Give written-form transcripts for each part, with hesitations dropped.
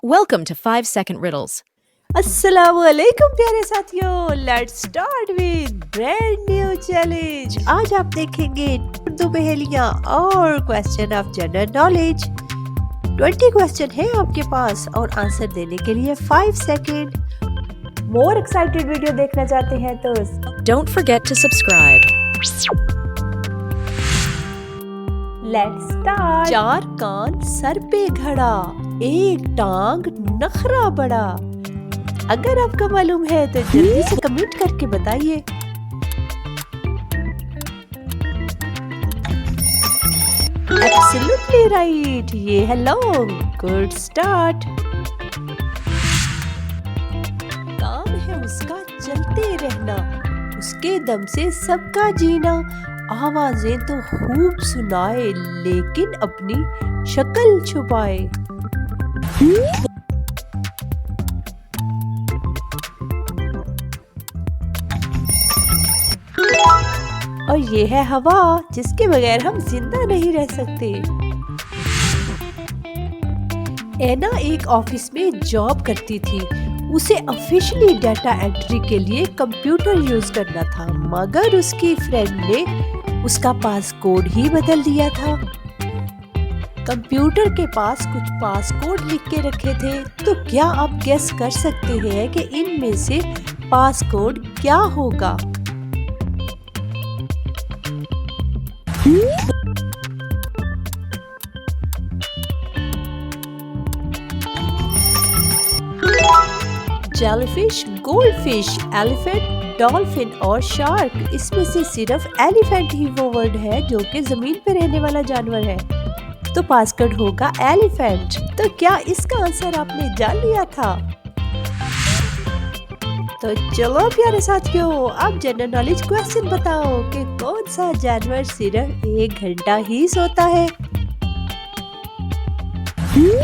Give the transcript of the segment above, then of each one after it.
Welcome to 5-Second Riddles. अस्सलाम वालेकुम प्यारे साथियों, let's start with brand new challenge. आज आप देखेंगे उर्दू पहेलियां और question of general knowledge. 20 question है आपके पास और आंसर देने के लिए 5 सेकंड। मोर एक्साइटेड वीडियो देखना चाहते हैं तो Don't forget to subscribe. Let's start. चार कान सर पे घड़ा, एक टांग नखरा बड़ा। अगर आपको मालूम है तो जल्दी से कमेंट करके बताइए। एब्सोल्युटली राइट, ये है लॉन्ग। Good start. काम है उसका चलते रहना, उसके दम से सबका जीना। आवाजें तो खूब सुनाए लेकिन अपनी शक्ल छुपाए। और ये है हवा, जिसके बगैर हम जिंदा नहीं रह सकते। एना एक ऑफिस में जॉब करती थी। उसे ऑफिशियली डाटा एंट्री के लिए कंप्यूटर यूज करना था, मगर उसकी फ्रेंड ने उसका पासकोड ही बदल दिया था। कंप्यूटर के पास कुछ पासकोड लिख के रखे थे, तो क्या आप गेस कर सकते हैं कि इनमें से पासकोड क्या होगा? जेलीफिश, गोल्डफिश, एलिफेंट, डॉल्फिन और शार्क। इसमें से सिर्फ एलिफेंट ही वो वर्ड है जो कि जमीन पे रहने वाला जानवर है, तो पासकोड होगा एलिफेंट। तो क्या इसका आंसर आपने जान लिया था? तो चलो प्यारे साथियों, अब जनरल नॉलेज क्वेश्चन बताओ कि कौन सा जानवर सिर्फ 1 घंटा ही सोता है?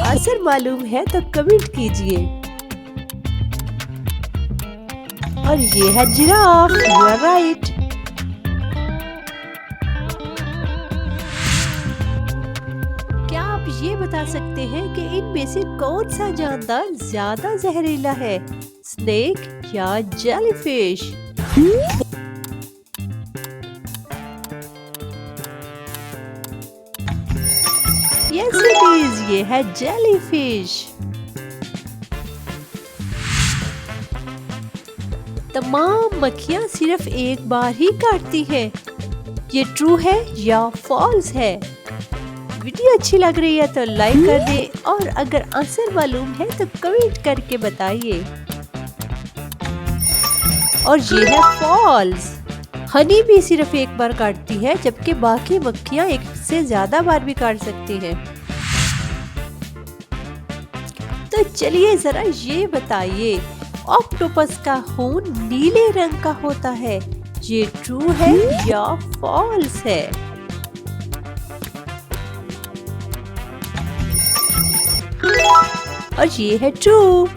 आंसर मालूम है तो कमेंट कीजिए। और ये है जिराफ। You are right. क्या आप ये बता सकते हैं कि इनमें से कौन सा जानवर ज्यादा जहरीला है, स्नेक या जेलीफिश? यस इट इज, ये है जेलीफिश। तमाम मक्खियां सिर्फ एक बार ही काटती हैं। ये ट्रू है या फॉल्स है? वीडियो अच्छी लग रही है तो लाइक कर दे, और अगर आंसर मालूम है तो कमेंट करके बताइए। और ये है फॉल्स। हनी भी सिर्फ एक बार काटती है, जबकि बाकी मक्खियां एक से ज्यादा बार भी काट सकती हैं। तो चलिए जरा ये बताइए, ऑक्टोपस का खून नीले रंग का होता है, ये ट्रू है या फॉल्स है? और ये है ट्रू।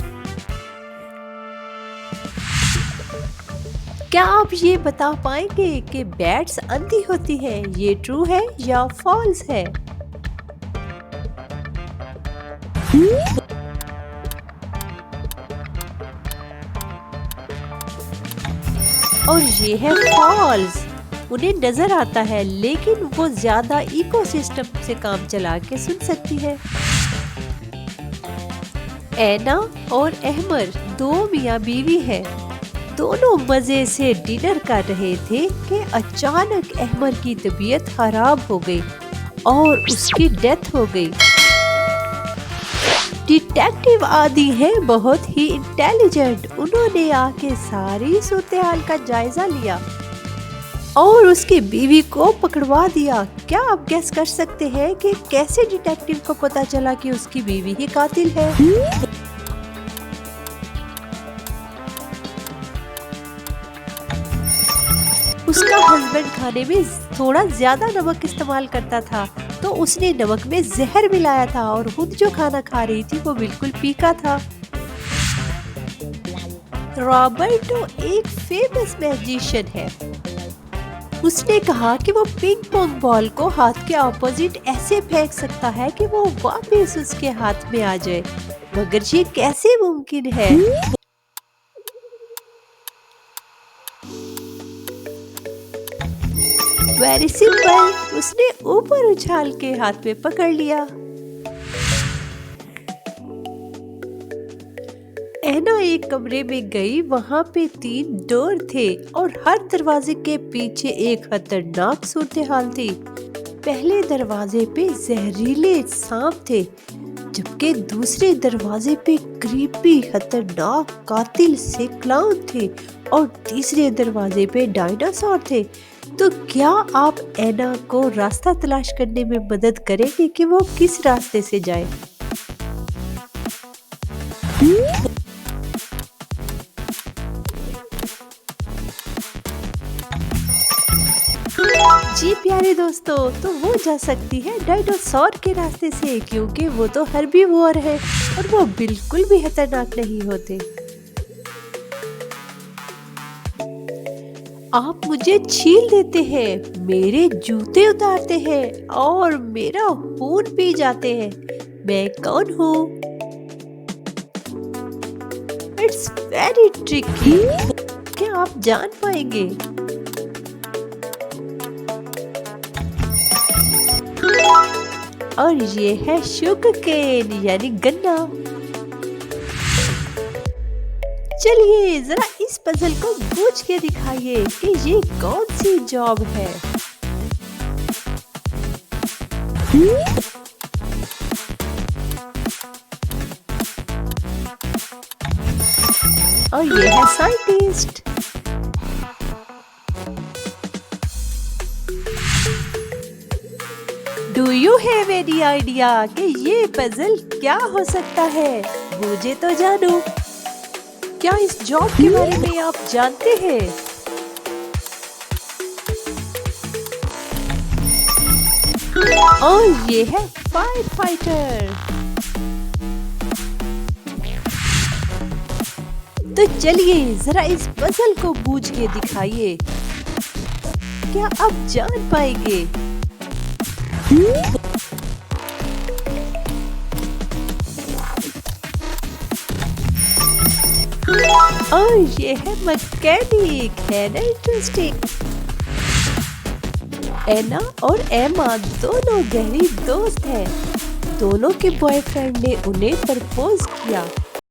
क्या आप ये बता पाएंगे कि बैट्स अंधी होती है, ये ट्रू है या फॉल्स है? और ये है फॉल्स। उन्हें नजर आता है लेकिन वो ज्यादा इकोसिस्टम से काम चला के सुन सकती है। ऐना और अहमर 2 मियाँ बीवी है। दोनों मजे से डिनर कर रहे थे कि अचानक अहमर की तबीयत खराब हो गई और उसकी डेथ हो गई। डिटेक्टिव आदि है, बहुत ही इंटेलिजेंट। उन्होंने आके सारी सूरत-ए-हाल का जायजा लिया और उसकी बीवी को पकड़वा दिया। क्या आप गेस कर सकते हैं कि कैसे डिटेक्टिव को पता चला कि उसकी बीवी ही कातिल है? उसका हस्बैंड खाने में थोड़ा ज्यादा नमक इस्तेमाल करता था, तो उसने नमक में जहर मिलाया था और खुद जो खाना खा रही थी वो बिल्कुल फीका था। रॉबर्टो एक फेमस मैजिशियन है। उसने कहा कि वो पिंग पोंग बॉल को हाथ के ऑपोजिट ऐसे फेंक सकता है कि वो वापस उसके हाथ में आ जाए। मगर ये कैसे मुमकिन है? वेरी सिंपल, उसने ऊपर उछाल के हाथ में पकड़ लिया। एना एक कमरे में गई, वहां पे 3 डोर थे और हर दरवाजे के पीछे एक खतरनाक सूरत हाल थी। पहले दरवाजे पे जहरीले सांप थे, जबकि दूसरे दरवाजे पे क्रीपी खतरनाक कातिल से क्लाउन थे और तीसरे दरवाजे पे डायनासोर थे। तो क्या आप एना को रास्ता तलाश करने में मदद करेंगे कि वो किस रास्ते से जाए? जी प्यारे दोस्तों, तो वो जा सकती है डायनासोर के रास्ते से, क्योंकि वो तो हर्बीवोर है और वो बिल्कुल भी खतरनाक नहीं होते। आप मुझे छील देते हैं, मेरे जूते उतारते हैं और मेरा खून पी जाते हैं। मैं कौन हूँ? It's very tricky. क्या आप जान पाएंगे? और ये है शुगर केन यानी गन्ना। चलिए जरा इस पजल को पूछ के दिखाइए कि ये कौन सी जॉब है। और ये है scientist. Do you have any idea कि ये पजल क्या हो सकता है? मुझे तो जानू। क्या इस जॉब के बारे में आप जानते हैं? और ये है फायर फाइटर। तो चलिए जरा इस पजल को बूझ के दिखाइए। क्या आप जान पाएंगे? और ये है मैकेनिक। है ना इंटरेस्टिंग? एना और एमा दोनों गहरी दोस्त हैं। दोनों के बॉयफ्रेंड ने उन्हें प्रपोज किया